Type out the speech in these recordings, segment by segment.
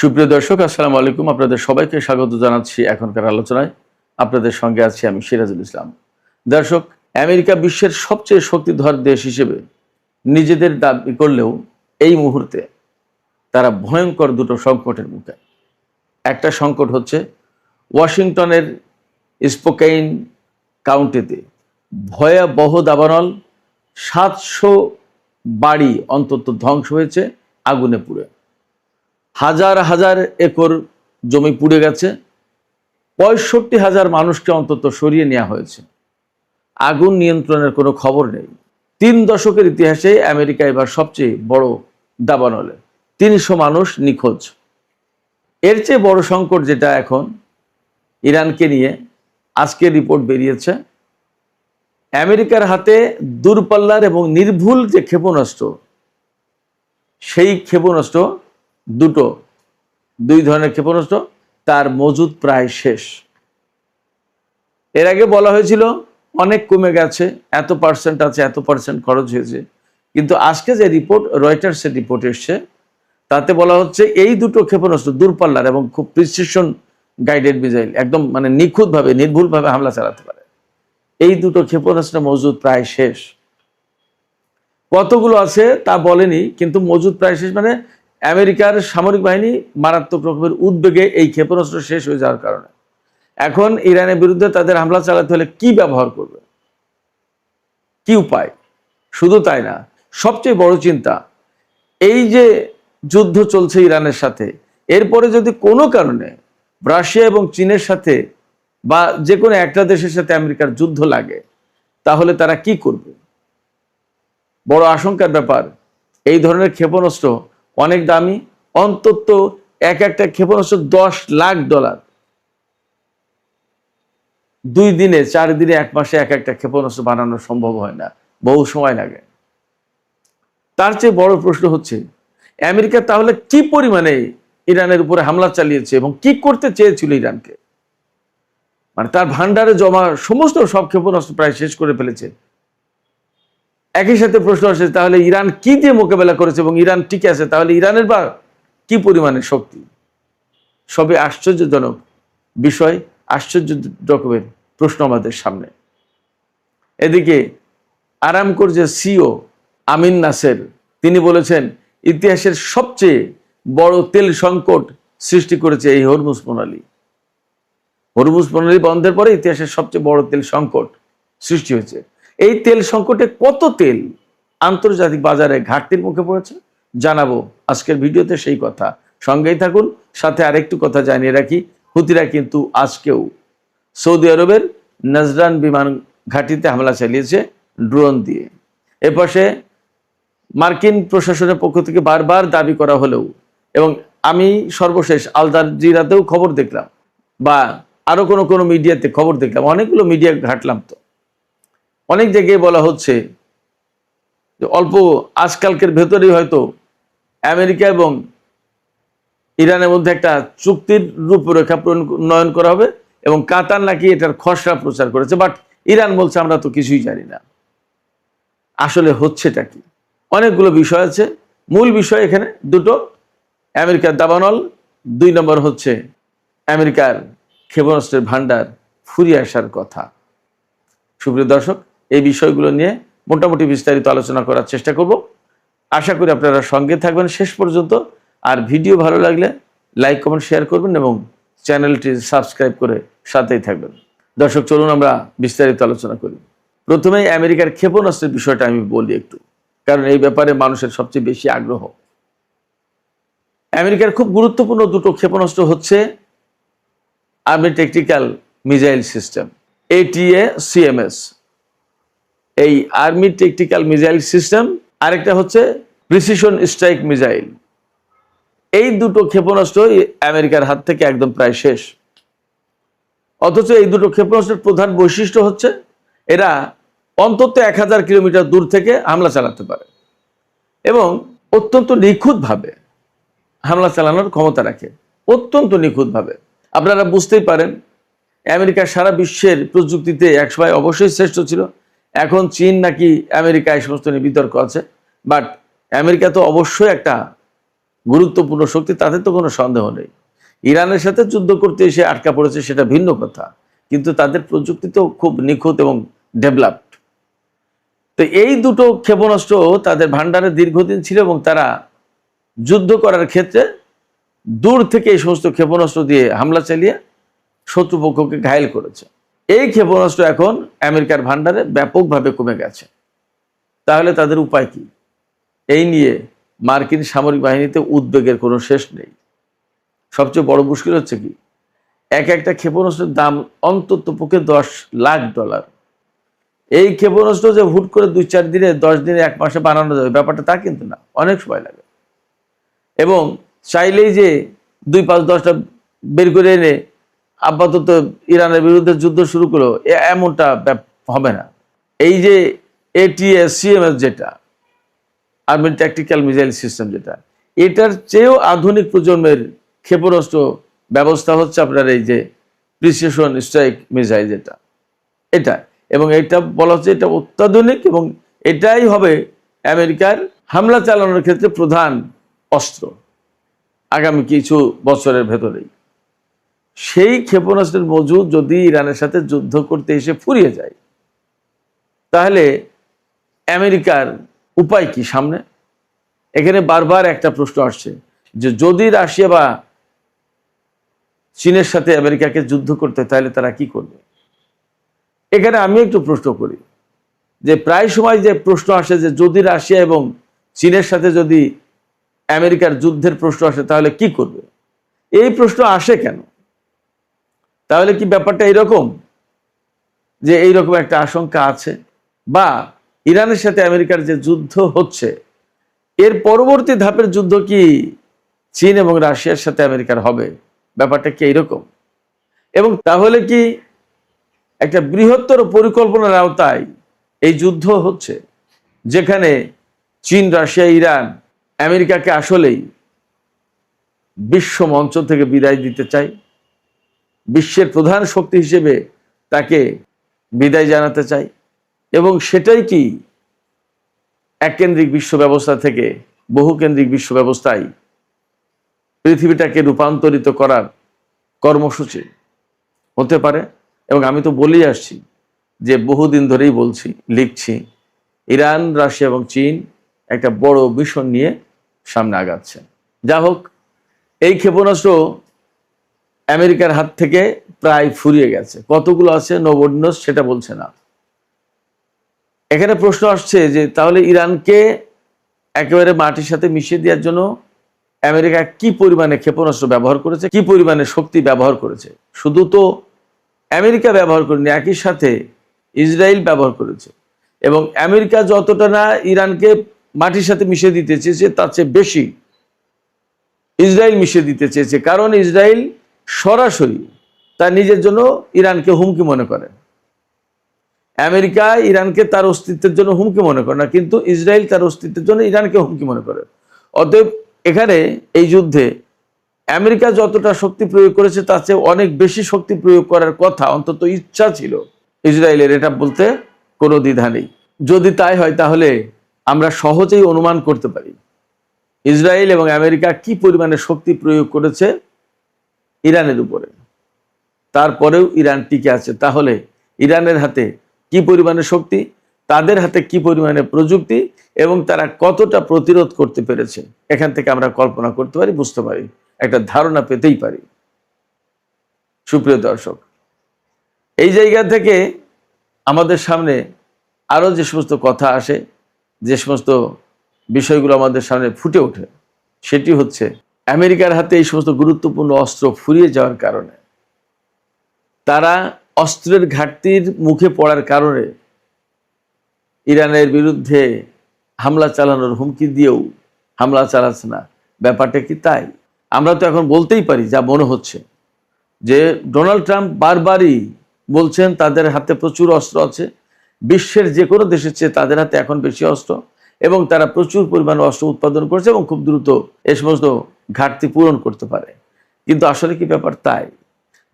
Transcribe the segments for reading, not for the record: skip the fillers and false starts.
সুপ্রিয় দর্শক, আসসালামু আলাইকুম। আপনাদের সবাইকে স্বাগত জানাচ্ছি এখনকার আলোচনায়। আপনাদের সঙ্গে আছি আমি সিরাজুল ইসলাম। দর্শক, আমেরিকা বিশ্বের সবচেয়ে শক্তিধর দেশ হিসেবে নিজেদের দাবি করলেও এই মুহূর্তে তারা ভয়ঙ্কর দুটো সংকটের মুখে। একটা সংকট হচ্ছে ওয়াশিংটনের স্পোকেইন কাউন্টিতে ভয়াবহ দাবানল, 700 বাড়ি অন্তত ধ্বংস হয়েছে আগুনে পুড়ে। হাজার হাজার একর জমি পুড়ে গেছে, 65,000 মানুষকে অন্তত সরিয়ে নেওয়া হয়েছে। আগুন নিয়ন্ত্রণের কোনো খবর নেই। 3 দশকের ইতিহাসে আমেরিকা এবার সবচেয়ে বড় দাবানলে 300 মানুষ নিখোঁজ। এর চেয়ে বড় সংকট যেটা এখন ইরানকে নিয়ে, আজকে রিপোর্ট বেরিয়েছে আমেরিকার হাতে দূরপাল্লার এবং নির্ভুল যে ক্ষেপণাস্ত্র, সেই ক্ষেপণাস্ত্র দুই ধরনের ক্ষেপণাস্ত্র তার মজুদ প্রায় শেষ। এর আগে বলা হয়েছিল অনেক কমে গেছে, এত পার্সেন্ট আছে, এত পার্সেন্ট খরচ হয়েছে। কিন্তু আজকে যে রিপোর্ট, রয়টার্সের রিপোর্ট এসছে, তাতে বলা হচ্ছে এই দুটো ক্ষেপণাস্ত্র দূরপাল্লার এবং খুব প্রিসিশন গাইডেড মিসাইল, একদম মানে নিখুঁতভাবে নির্ভুলভাবে হামলা চালাতে পারে। এই দুটো ক্ষেপণাস্ত্র মজুদ প্রায় শেষ। কতগুলো আছে তা বলেনি, কিন্তু মজুদ প্রায় শেষ। মানে আমেরিকার সামরিক বাহিনী মারাত্মক রকমের উদ্বেগে এই ক্ষেপণাস্ত্র শেষ হয়ে যাওয়ার কারণে এখন ইরানের বিরুদ্ধে তাদের হামলা চালাতে হলে কি ব্যবহার করবে, কি উপায়। শুধু তাই না, সবচেয়ে বড় চিন্তা, এই যে যুদ্ধ চলছে ইরানের সাথে, এরপরে যদি কোনো কারণে রাশিয়া এবং চীনের সাথে বা যে কোনো একটা দেশের সাথে আমেরিকার যুদ্ধ লাগে, তাহলে তারা কি করবে। বড় আশঙ্কার ব্যাপার। এই ধরনের ক্ষেপণাস্ত্র অনেক দামি, অন্তত একটা ক্ষেপণাস্ত্র $10 লাখ। 2 দিনে, 4 দিনে, 1 মাসে একটা ক্ষেপণাস্ত্র বানানো সম্ভব হয় না, বহু সময় লাগে। তার চেয়ে বড় প্রশ্ন হচ্ছে আমেরিকা তাহলে কি পরিমাণে ইরানের উপরে হামলা চালিয়েছে এবং কি করতে চেয়েছিল ইরানকে। মানে তার ভান্ডারে জমা সমস্ত সব ক্ষেপণাস্ত্র প্রায় শেষ করে ফেলেছে। একই সাথে প্রশ্ন আসে, তাহলে ইরান কি দিয়ে মোকাবেলা করেছে এবং ইরান টিকে আছে, তাহলে ইরানের বা কি পরিমাণের শক্তি। সবই আশ্চর্যজনক বিষয়, আশ্চর্য রকমের প্রশ্ন আমাদের সামনে। এদিকে আরামকোর যে সিও আমিন নাসের, তিনি বলেছেন ইতিহাসের সবচেয়ে বড় তেল সংকট সৃষ্টি করেছে এই হরমুজ প্রণালী। হরমুজ প্রণালী বন্ধের পরে ইতিহাসের সবচেয়ে বড় তেল সংকট সৃষ্টি হয়েছে। এই তেল সংকটে কত তেল আন্তর্জাতিক বাজারে ঘাটতির মুখে পড়েছে জানাবো আজকের ভিডিওতে, সেই কথা। সঙ্গেই থাকুন। সাথে আরেকটু কথা জানিয়ে রাখি, হুতিরা কিন্তু আজকেও সৌদি আরবের নাজরান বিমান ঘাঁটিতে হামলা চালিয়েছে ড্রোন দিয়ে। এপাশে মার্কিন প্রশাসনের পক্ষ থেকে বারবার দাবি করা হলেও, এবং আমি সর্বশেষ আল জাজিরাতেও খবর দেখলাম, বা আরো কোনো মিডিয়াতে খবর দেখলাম, অনেকগুলো মিডিয়া ঘাটলাম, তো অনেক জায়গায় বলা হচ্ছে যে অল্প আজকালকের ভেতরেই হয়তো আমেরিকা এবং ইরানের মধ্যে একটা চুক্তির রূপরেখা প্রণয়ন করা হবে, এবং কাতার নাকি এটার খসড়া প্রচার করেছে। বাট ইরান বলছে আমরা তো কিছুই জানি না। আসলে হচ্ছেটা কি? অনেকগুলো বিষয় আছে। মূল বিষয় এখানে দুটো, আমেরিকার দাবানল, 2 নম্বর হচ্ছে আমেরিকার ক্ষেপণাস্ত্রের ভান্ডার ফুরিয়ে আসার কথা। সুপ্রিয় দর্শক, এই বিষয়গুলো নিয়ে মোটামুটি বিস্তারিত আলোচনা করার চেষ্টা করব। আশা করি আপনারা সঙ্গে থাকবেন শেষ পর্যন্ত। আর ভিডিও ভালো লাগলে লাইক, কমেন্ট, শেয়ার করবেন এবং চ্যানেলটি সাবস্ক্রাইব করে সাথেই থাকবেন। দর্শক, চলুন আমরা বিস্তারিত আলোচনা করি। প্রথমেই আমেরিকার ক্ষেপণাস্ত্রের বিষয়টা আমি বলি একটু, কারণ এই ব্যাপারে মানুষের সবচেয়ে বেশি আগ্রহ। আমেরিকার খুব গুরুত্বপূর্ণ দুটো ক্ষেপণাস্ত্র হচ্ছে army tactical missile system, ATACMS। এই আর্মি ট্যাকটিক্যাল মিসাইল সিস্টেম, আরেকটা হচ্ছে প্রিসিশন স্ট্রাইক মিসাইল। এই দুটো ক্ষেপণাস্ত্র আমেরিকার হাত থেকে একদম প্রায় শেষ। অথচ এই দুটো ক্ষেপণাস্ত্রের প্রধান বৈশিষ্ট্য হচ্ছে এরা অন্তত 1000 কিলোমিটার দূর থেকে হামলা চালাতে পারে এবং অত্যন্ত নিখুঁতভাবে হামলা চালানোর ক্ষমতা রাখে, অত্যন্ত নিখুঁতভাবে। আপনারা বুঝতেই পারেন আমেরিকা সারা বিশ্বের প্রযুক্তিতে একসময় অবশ্যই শ্রেষ্ঠ ছিল। এখন চীন নাকি আমেরিকা এই সমস্ত নিয়ে বিতর্ক আছে, বাট আমেরিকা তো অবশ্যই একটা গুরুত্বপূর্ণ শক্তি, তাতে তো কোনো সন্দেহ নেই। ইরানের সাথে যুদ্ধ করতে এসে আটকা পড়েছে সেটা ভিন্ন কথা, কিন্তু তাদের প্রযুক্তি তো খুব নিখুঁত এবং ডেভেলপড। তো এই দুটো ক্ষেপণাস্ত্র তাদের ভান্ডারে দীর্ঘদিন ছিল এবং তারা যুদ্ধ করার ক্ষেত্রে দূর থেকে এই সমস্ত ক্ষেপণাস্ত্র দিয়ে হামলা চালিয়ে শত্রুপক্ষকে ঘায়েল করেছে। এই ক্ষেপণাস্ত্র এখন আমেরিকার ভান্ডারে ব্যাপকভাবে কমে গেছে। তাহলে তাদের উপায় কি? এই নিয়ে মার্কিন সামরিক বাহিনীতে উদ্বেগের কোনো শেষ নেই। সবচেয়ে বড় মুশকিল হচ্ছে কি, একটা ক্ষেপণাস্ত্রের দাম অন্তত পক্ষে $10 লাখ। এই ক্ষেপণাস্ত্র যে হুট করে 2-4 দিনে, 10 দিনে, 1 মাসে বানানো যাবে ব্যাপারটা তা কিন্তু না, অনেক সময় লাগে। এবং চাইলেই যে 2, 5, 10টা বের করে এনে আপাতত ইরানের বিরুদ্ধে যুদ্ধ শুরু করলো, এমনটা হবে না। এই যে ATACMS যেটা আর্মি ট্যাকটিক্যাল মিসাইল সিস্টেম, যেটা এটার চেয়েও আধুনিক প্রজন্মের ক্ষেপণাস্ত্র ব্যবস্থা হচ্ছে আপনার এই যে প্রিসিশন স্ট্রাইক মিসাইল যেটা, এটা। এবং এটা বলা হচ্ছে এটা অত্যাধুনিক এবং এটাই হবে আমেরিকার হামলা চালানোর ক্ষেত্রে প্রধান অস্ত্র আগামী কিছু বছরের ভেতরেই। সেই ক্ষেপণাস্ত্রের মজুদ যদি ইরানের সাথে যুদ্ধ করতে এসে ফুরিয়ে যায়, তাহলে আমেরিকার উপায় কি সামনে? এখানে বারবার একটা প্রশ্ন আসছে যে যদি রাশিয়া বা চীনের সাথে আমেরিকাকে যুদ্ধ করতে, তাহলে তারা কি করবে? এখানে আমি একটু প্রশ্ন করি যে প্রায় সময় যে প্রশ্ন আসে যে যদি রাশিয়া এবং চীনের সাথে যদি আমেরিকার যুদ্ধের প্রশ্ন আসে তাহলে কি করবে? এই প্রশ্ন আসে কেন? তাহলে কি ব্যাপারটা এইরকম যে এইরকম একটা আশঙ্কা আছে, বা ইরানের সাথে আমেরিকার যে যুদ্ধ হচ্ছে এর পরবর্তী ধাপের যুদ্ধ কি চীন এবং রাশিয়ার সাথে আমেরিকার হবে? ব্যাপারটা কি এইরকম? এবং তাহলে কি একটা বৃহত্তর পরিকল্পনার আওতায় এই যুদ্ধ হচ্ছে, যেখানে চীন, রাশিয়া, ইরান আমেরিকাকে আসলেই বিশ্ব মঞ্চ থেকে বিদায় দিতে চায়, বিশ্বের প্রধান শক্তি হিসেবে তাকে বিদায় জানাতে চায়, এবং সেটাই কি এককেন্দ্রিক বিশ্ব ব্যবস্থা থেকে বহুকেন্দ্রিক বিশ্ব ব্যবস্থায় পৃথিবীটাকে রূপান্তরিত করার কর্মসূচি হতে পারে? এবং আমি তো বলেই আসছি যে বহুদিন ধরেই বলছি, লিখছি, ইরান, রাশিয়া এবং চীন একটা বড় মিশন নিয়ে সামনে আগাচ্ছে। যা হোক, এই ক্ষেপণাস্ত্র আমেরিকার হাত থেকে প্রায় ফুরিয়ে গেছে। কতগুলো আছে নোবডি নোস সেটা বলছে না। এখানে প্রশ্ন আসছে যে তাহলে ইরানকে একেবারে মাটির সাথে মিশিয়ে দেওয়ার জন্য আমেরিকা কি পরিমাণে ক্ষেপণাস্ত্র ব্যবহার করেছে, কি পরিমাণে শক্তি ব্যবহার করেছে? শুধু তো আমেরিকা ব্যবহার করেনি, একই সাথে ইসরায়েল ব্যবহার করেছে। এবং আমেরিকা যতটা না ইরানকে মাটির সাথে মিশিয়ে দিতে চেয়েছে, তার চেয়ে বেশি ইসরায়েল মিশিয়ে দিতে চেয়েছে। কারণ ইসরায়েল সরাসরি তার নিজের জন্য ইরানকে হুমকি মনে করে। আমেরিকা ইরানকে তার অস্তিত্বের জন্য হুমকি মনে করে না, কিন্তু ইসরায়েল তার অস্তিত্বের জন্য ইরানকে হুমকি মনে করে। অতএব এখানে এই যুদ্ধে আমেরিকা যতটা শক্তি প্রয়োগ করেছে তার চেয়ে অনেক বেশি শক্তি প্রয়োগ করার কথা, অন্তত ইচ্ছা ছিল ইসরায়েলের, এটা বলতে কোনো দ্বিধা নেই। যদি তাই হয় তাহলে আমরা সহজেই অনুমান করতে পারি ইসরায়েল এবং আমেরিকা কি পরিমাণে শক্তি প্রয়োগ করেছে ইরানের উপরে। তারপরেও ইরান টিকে আছে। তাহলে ইরানের হাতে কি পরিমাণে শক্তি, তাদের হাতে কি পরিমাণে প্রযুক্তি, এবং তারা কতটা প্রতিরোধ করতে পেরেছে, এখান থেকে আমরা কল্পনা করতে পারি, বুঝতে পারি, একটা ধারণা পেতেই পারি। সুপ্রিয় দর্শক, এই জায়গা থেকে আমাদের সামনে আরো যে সমস্ত কথা আসে, যে সমস্ত বিষয়গুলো আমাদের সামনে ফুটে ওঠে, সেটি হচ্ছে আমেরিকার হাতে এই সমস্ত গুরুত্বপূর্ণ অস্ত্র ফুরিয়ে যাওয়ার কারণে, তারা অস্ত্রের ঘাটতির মুখে পড়ার কারণে ইরানের বিরুদ্ধে হামলা চালানোর হুমকি দিয়েও হামলা চালাচ্ছে না। ব্যাপারটা কি তাই? আমরা তো এখন বলতেই পারি, যা মনে হচ্ছে, যে ডোনাল্ড ট্রাম্প বারবারই বলছেন তাদের হাতে প্রচুর অস্ত্র আছে, বিশ্বের যে কোনো দেশের চেয়ে তাদের হাতে এখন বেশি অস্ত্র, এবং তারা প্রচুর পরিমাণে অস্ত্র উৎপাদন করছে এবং খুব দ্রুত এই সমস্ত ঘাটতি পূরণ করতে পারে। কিন্তু আসলে কি ব্যাপার তাই?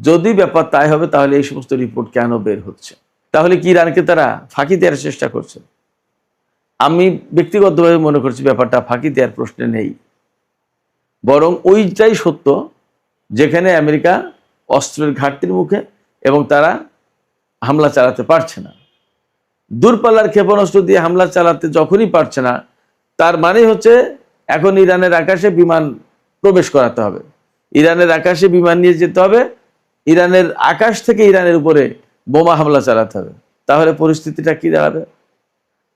যদি ব্যাপার তাই হবে তাহলে এই সমস্ত রিপোর্ট কেন বের হচ্ছে? তাহলে কি ইরানকে তারা ফাঁকি দেওয়ার চেষ্টা করছে? আমি ব্যক্তিগতভাবে মনে করছি ব্যাপারটা ফাঁকি দেওয়ার প্রশ্নে নেই। বরং ওইটাই সত্য যেখানে আমেরিকা অস্ত্রের ঘাটতির মুখে এবং তারা হামলা চালাতে পারছে না। দূরপাল্লার ক্ষেপণাস্ত্র দিয়ে হামলা চালাতে যখনই পারছে না, তার মানে হচ্ছে এখন ইরানের আকাশে বিমান প্রবেশ করাতে হবে, ইরানের আকাশে বিমান নিয়ে যেতে হবে, ইরানের আকাশ থেকে ইরানের উপরে বোমা হামলা চালাতে হবে। তাহলে পরিস্থিতিটা কি দাঁড়াবে?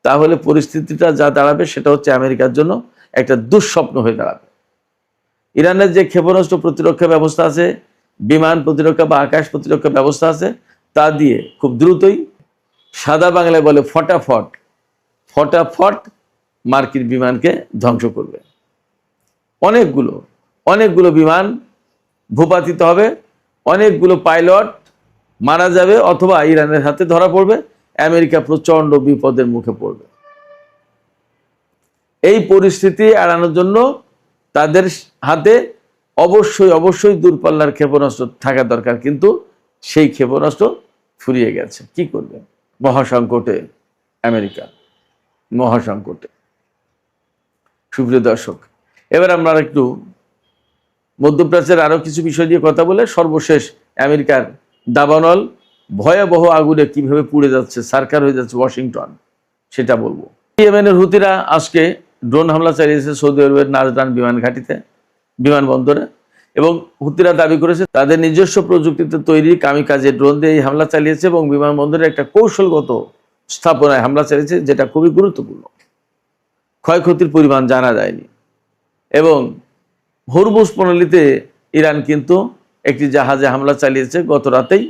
তাহলে পরিস্থিতিটা যা দাঁড়াবে সেটা হচ্ছে আমেরিকার জন্য একটা দুঃস্বপ্ন হয়ে দাঁড়াবে। ইরানের যে ক্ষেপণাস্ত্র প্রতিরক্ষা ব্যবস্থা আছে, বিমান প্রতিরক্ষা বা আকাশ প্রতিরক্ষা ব্যবস্থা আছে, তা দিয়ে খুব দ্রুতই, সাদা বাংলায় বলে ফটাফট ফটাফট মার্কিন বিমানকে ধ্বংস করবে। অনেকগুলো বিমান ভূপাতিত হবে, অনেকগুলো পাইলট মারা যাবে অথবা ইরানের হাতে ধরা পড়বে, আমেরিকা প্রচন্ড বিপদের মুখে পড়বে। এই পরিস্থিতি এড়ানোর জন্য তাদের হাতে অবশ্যই দূরপাল্লার ক্ষেপণাস্ত্র থাকা দরকার, কিন্তু সেই ক্ষেপণাস্ত্র ফুরিয়ে গেছে। কি করবে? মহাসংকটে আমেরিকা, মহাসংকটে। সুপ্রিয় দর্শক, এবার আমরা একটু মধ্যপ্রাচ্যের আরো কিছু বিষয় নিয়ে কথা বলে সর্বশেষ আমেরিকার দাবানল ভয়াবহ আগুনে কিভাবে পুড়ে যাচ্ছে, সারকার হয়ে যাচ্ছে ওয়াশিংটন, সেটা বলবো। ইয়েমেনের হুতিরা আজকে ড্রোন হামলা চালিয়েছে সৌদি আরবের নাজরান বিমান ঘাঁটিতে, বিমানবন্দরে, এবং হুতিরা দাবি করেছে তাদের নিজস্ব প্রযুক্তিতে তৈরি কামিকাজে ড্রোন দিয়ে এই হামলা চালিয়েছে এবং বিমানবন্দরে একটা কৌশলগত স্থাপনায় হামলা চালিয়েছে, যেটা খুবই গুরুত্বপূর্ণ। ক্ষয়ক্ষতির পরিমাণ জানা যায়নি। এবং হরমুজ প্রণালীতে ইরান কিন্তু একটি জাহাজে হামলা চালিয়েছে গত রাতেই,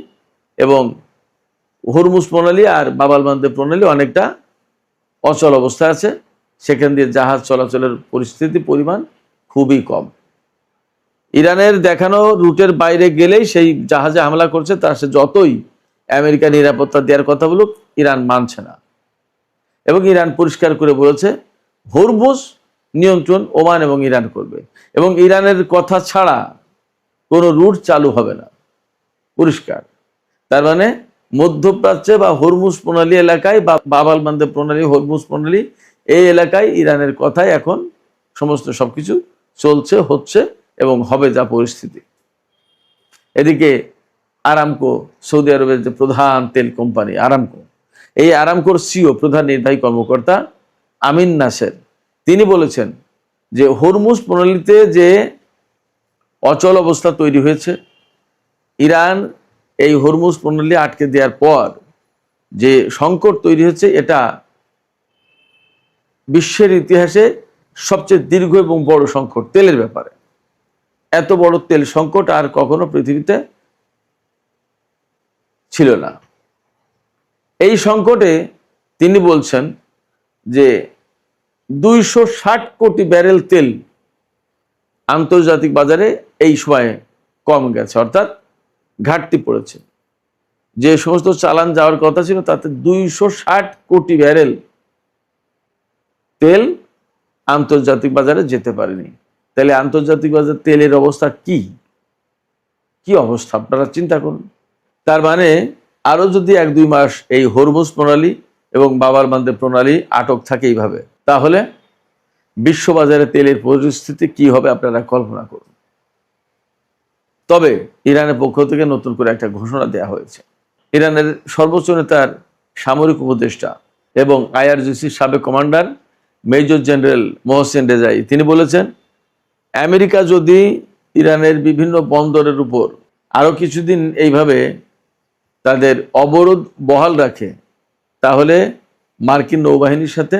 এবং হরমুজ প্রণালী আর বাব-আল মানদেব প্রণালী অনেকটা অচল অবস্থায় আছে, সেখান দিয়ে জাহাজ চলাচলের পরিমাণ খুবই কম। ইরানের দেখানো রুটের বাইরে গেলেই সেই জাহাজে হামলা করছে, তার সে যতই আমেরিকা নিরাপত্তা দেওয়ার কথা বলুক, ইরান মানছে না। এবং ইরান পরিষ্কার করে বলেছে হরমুজ নিয়ন্ত্রণ ওমান এবং ইরান করবে, এবং ইরানের কথা ছাড়া কোনো রুট চালু হবে না, পরিষ্কার। তার মানে মধ্যপ্রাচ্যে বা হরমুজ প্রণালী এলাকায় বা বাব-আল মানদেব প্রণালী, হরমুজ প্রণালী, এই এলাকায় ইরানের কথাই এখন সমস্ত সবকিছু চলছে, হচ্ছে এবং হবে যা পরিস্থিতি। এদিকে আরামকো, সৌদি আরবের যে প্রধান তেল কোম্পানি আরামকো, এই আরামকোর সিও প্রধান নির্বাহী কর্মকর্তা আমিন নাসের, তিনি বলেছেন যে হরমুজ প্রণালীতে যে অচল অবস্থা তৈরি হয়েছে, ইরান এই হরমুজ প্রণালী আটকে দেওয়ার পর যে সংকট তৈরি হচ্ছে, এটা বিশ্বের ইতিহাসে সবচেয়ে দীর্ঘ এবং বড় সংকট তেলের ব্যাপারে। এত বড় তেল সংকট আর কখনো পৃথিবীতে ছিল না। এই সংকটে তিনি বলছেন যে 260 কোটি ব্যারেল তেল আন্তর্জাতিক বাজারে এই সময়ে কম গেছে, অর্থাৎ ঘাটতি পড়েছে। যে সমস্ত চালান যাওয়ার কথা ছিল তাতে 260 কোটি ব্যারেল তেল আন্তর্জাতিক বাজারে যেতে পারেনি। তাহলে আন্তর্জাতিক বাজার তেলের অবস্থা কি অবস্থা আপনারা চিন্তা করুন। তার মানে আরো যদি 1-2 মাস এই হরমুজ প্রণালী এবং বাব-আল মানদেব প্রণালী আটক থাকে এইভাবে, তাহলে বিশ্ববাজারে তেলের পরিস্থিতি কি হবে আপনারা কল্পনা করুন। তবে ইরানের পক্ষ থেকে নতুন করে একটা ঘোষণা দেওয়া হয়েছে। ইরানের সর্বোচ্চ নেতার সামরিক উপদেষ্টা এবং আইআরজিসির সাবেক কমান্ডার মেজর জেনারেল মোহসেন রেজাই, তিনি বলেছেন আমেরিকা যদি ইরানের বিভিন্ন বন্দরের উপর আরো কিছুদিন এইভাবে তাদের অবরোধ বহাল রাখে, তাহলে মার্কিন নৌবাহিনীর সাথে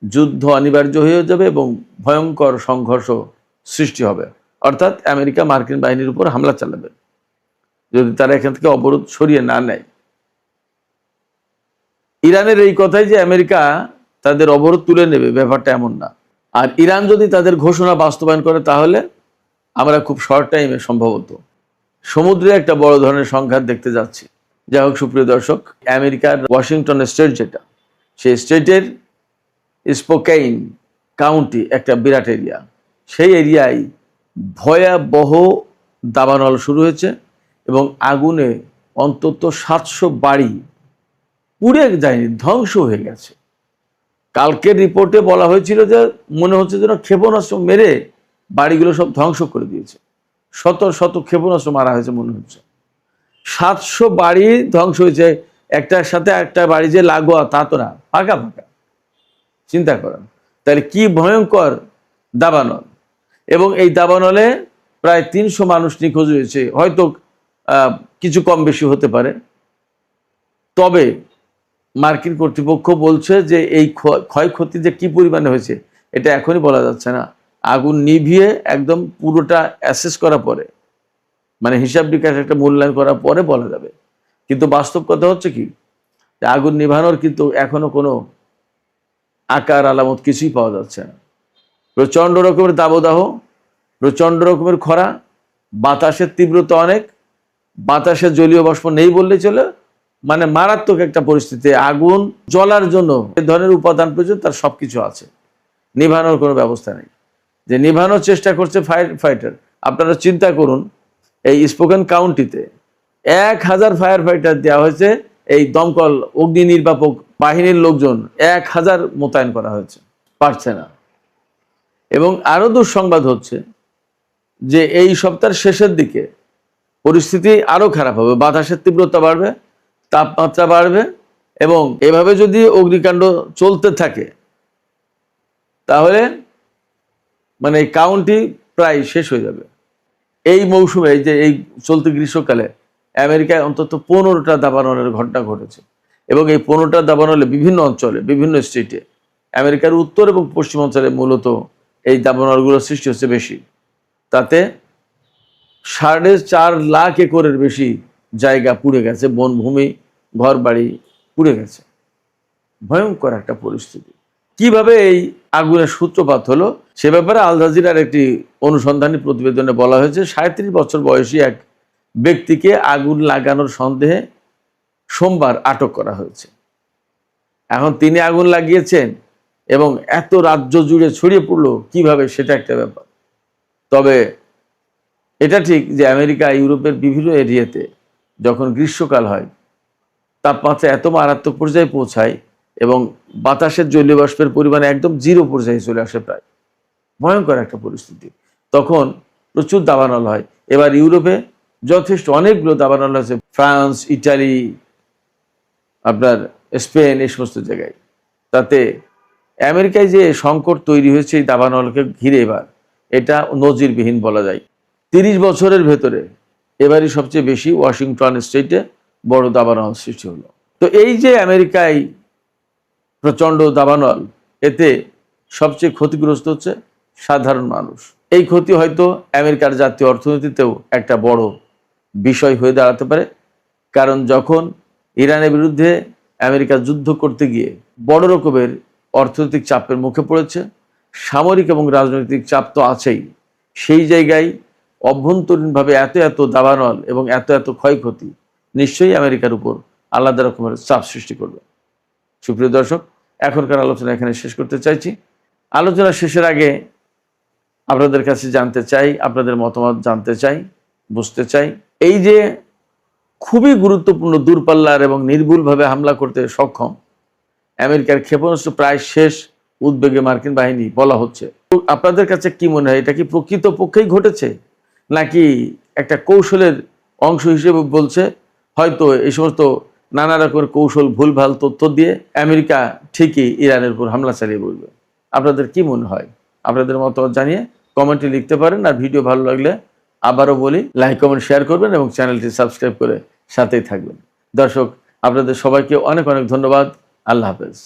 যুদ্ধ অনিবার্য হয়ে যাবে এবং ভয়ঙ্কর সংঘর্ষ সৃষ্টি হবে। অর্থাৎ আমেরিকা মার্কিন বাহিনীর উপর হামলা চালাবে যদি তারা এখান থেকে অবরোধ সরিয়ে না নেয়। ইরানের এই কথাই যে আমেরিকা তাদের অবরোধ তুলে নেবে, ব্যাপারটা এমন না। আর ইরান যদি তাদের ঘোষণা বাস্তবায়ন করে, তাহলে আমরা খুব শর্ট টাইমে সম্ভবত সমুদ্রে একটা বড় ধরনের সংঘাত দেখতে যাচ্ছি। যাই হোক সুপ্রিয় দর্শক, আমেরিকার ওয়াশিংটন স্টেট যেটা, সেই স্টেটের স্পোকেইন কাউন্টি একটা বিরাট এরিয়া, সেই এরিয়ায় ভয়াবহ দাবানল শুরু হয়েছে এবং আগুনে অন্তত 700 বাড়ি পুড়ে যায়নি, ধ্বংস হয়ে গেছে। কালকের রিপোর্টে বলা হয়েছিল যে মনে হচ্ছে যেন ক্ষেপণাস্ত্র মেরে বাড়িগুলো সব ধ্বংস করে দিয়েছে। শত শত ক্ষেপণাস্ত্র মারা হয়েছে মনে হচ্ছে। 700 বাড়ি ধ্বংস হয়েছে, একটার সাথে একটা বাড়ি যে লাগোয়া তা তো না, ফাঁকা ফাঁকা। চিন্তা করেন তাহলে কি ভয়ঙ্কর দাবানল। এবং এই দাবানলে প্রায় 300 মানুষ নিখোঁজ হয়েছে, হয়তো কিছু কম বেশি হতে পারে। তবে মার্কিন কর্তৃপক্ষ বলছে যে এই ক্ষয়ক্ষতি যে কি পরিমাণে হয়েছে এটা এখনই বলা যাচ্ছে না। আগুন নিভিয়ে একদম পুরোটা অ্যাসেস করার পরে, মানে হিসাব নিকাশ একটা মূল্যায়ন করার পরে বলা যাবে। কিন্তু বাস্তব কথা হচ্ছে কি, আগুন নিভানোর কিন্তু এখনো কোনো আকার আলামত কিছুই পাওয়া যাচ্ছে না। প্রচণ্ড রকমের দাবদাহ, প্রচণ্ড রকমের খরা, বাতাসের তীব্রতা অনেক, বাতাসে জলীয় বাষ্প নেই বললে চলে, মানে মারাত্মক একটা পরিস্থিতি। আগুন জ্বলার জন্য যে ধরনের উপাদান প্রয়োজন তার সবকিছু আছে, নিভানোর কোনো ব্যবস্থা নেই। যে নিভানোর চেষ্টা করছে ফায়ার ফাইটার। আপনারা চিন্তা করুন, এই স্পোকেন কাউন্টিতে 1000 ফায়ার ফাইটার দেওয়া হয়েছে, এই দমকল অগ্নি নির্বাপক বাহিনীর লোকজন 1000 মোতায়েন করা হয়েছে, পারছে না। এবং আরো দুঃসংবাদ হচ্ছে যে এই সপ্তাহের শেষের দিকে পরিস্থিতি আরো খারাপ হবে, বাতাসের তীব্রতা বাড়বে, তাপমাত্রা বাড়বে, এবং এভাবে যদি অগ্নিকাণ্ড চলতে থাকে তাহলে মানে এই কাউন্টি প্রায় শেষ হয়ে যাবে। এই মৌসুমে, যে এই চলতি গ্রীষ্মকালে আমেরিকায় অন্তত 15টা দাবানলের ঘটনা ঘটেছে। এবং এই 15টা দাবানলে বিভিন্ন অঞ্চলে, বিভিন্ন স্টেটে, আমেরিকার উত্তর এবং পশ্চিম অঞ্চলে মূলত এই দাবানলগুলো সৃষ্টি হচ্ছে বেশি। তাতে 4.5 লাখ একরের বেশি জায়গা পুড়ে গেছে, বনভূমি, ঘর বাড়ি পুড়ে গেছে। ভয়ঙ্কর একটা পরিস্থিতি। কিভাবে এই আগুনের সূত্রপাত হলো সে ব্যাপারে আল জাজিরার একটি অনুসন্ধানী প্রতিবেদনে বলা হয়েছে, 37 বছর বয়সী এক ব্যক্তিকে আগুন লাগানোর সন্দেহে সোমবার আটক করা হয়েছে। এখন তিনি আগুন লাগিয়েছেন এবং এত রাজ্য জুড়ে ছড়িয়ে পড়লো কিভাবে, সেটা একটা ব্যাপার। তবে এটা ঠিক যে আমেরিকা, ইউরোপের বিভিন্ন এরিয়াতে যখন গ্রীষ্মকাল হয় তাপমাত্রা এত মারাত্মক পর্যায়ে পৌঁছায় এবং বাতাসের জলীয় বাষ্পের পরিমাণ একদম 0 পর্যায়ে চলে আসে, প্রায় ভয়ঙ্কর একটা পরিস্থিতি। তখন প্রচুর দাবানল হয়। এবার ইউরোপে যথেষ্ট অনেকগুলো দাবানল আছে, ফ্রান্স, ইটালি, আপনার স্পেন, এই সমস্ত জায়গায়। তাতে আমেরিকায় যে সংকট তৈরি হয়েছে এই দাবানলকে ঘিরে, এবার এটা নজিরবিহীন বলা যায়। 30 বছরের ভেতরে এবারই সবচেয়ে বেশি ওয়াশিংটন স্টেটে বড় দাবানল সৃষ্টি হলো। তো এই যে আমেরিকায় প্রচণ্ড দাবানল, এতে সবচেয়ে ক্ষতিগ্রস্ত হচ্ছে সাধারণ মানুষ। এই ক্ষতি হয়তো আমেরিকার জাতীয় অর্থনীতিতেও একটা বড় বিষয় হয়ে দাঁড়াতে পারে। কারণ যখন ইরানের বিরুদ্ধে আমেরিকা যুদ্ধ করতে গিয়ে বড় রকমের অর্থনৈতিক চাপের মুখে পড়েছে, সামরিক এবং রাজনৈতিক চাপ তো আছেই, সেই জায়গায় অভ্যন্তরীণভাবে এত এত দাবানল এবং এত এত ক্ষয়ক্ষতি নিশ্চয়ই আমেরিকার উপর আলাদা রকমের চাপ সৃষ্টি করবে। সুপ্রিয় দর্শক, এখনকার আলোচনা এখানে শেষ করতে চাইছি। আলোচনা শেষের আগে আপনাদের কাছে জানতে চাই, আপনাদের মতামত জানতে চাই, বুঝতে চাই, এই যে খুবই গুরুত্বপূর্ণ দূরপাল্লার এবং নির্ভুলভাবে হামলা করতে সক্ষম আমেরিকার ক্ষেপণাস্ত্র প্রায় শেষ উদ্বেগে মার্কিন বাহিনী বলা হচ্ছে, আপনাদের কাছে কি মনে হয়, এটা কি প্রকৃতপক্ষেই ঘটেছে নাকি একটা কৌশলের অংশ হিসেবে বলছে? হয়তো এই সমস্ত নানা রকমের কৌশল, ভুলভাল তথ্য দিয়ে আমেরিকা ঠিকই ইরানের উপর হামলা চালিয়ে বলবে। আপনাদের কি মনে হয়? আপনাদের মতামত জানিয়ে কমেন্টে লিখতে পারেন। আর ভিডিও ভালো লাগলে আবারও বলি, লাইক, কমেন্ট, শেয়ার করবেন এবং চ্যানেলটি সাবস্ক্রাইব করে সাথেই থাকবেন। দর্শক, আপনাদের সবাইকে অনেক অনেক ধন্যবাদ। আল্লাহ হাফেজ।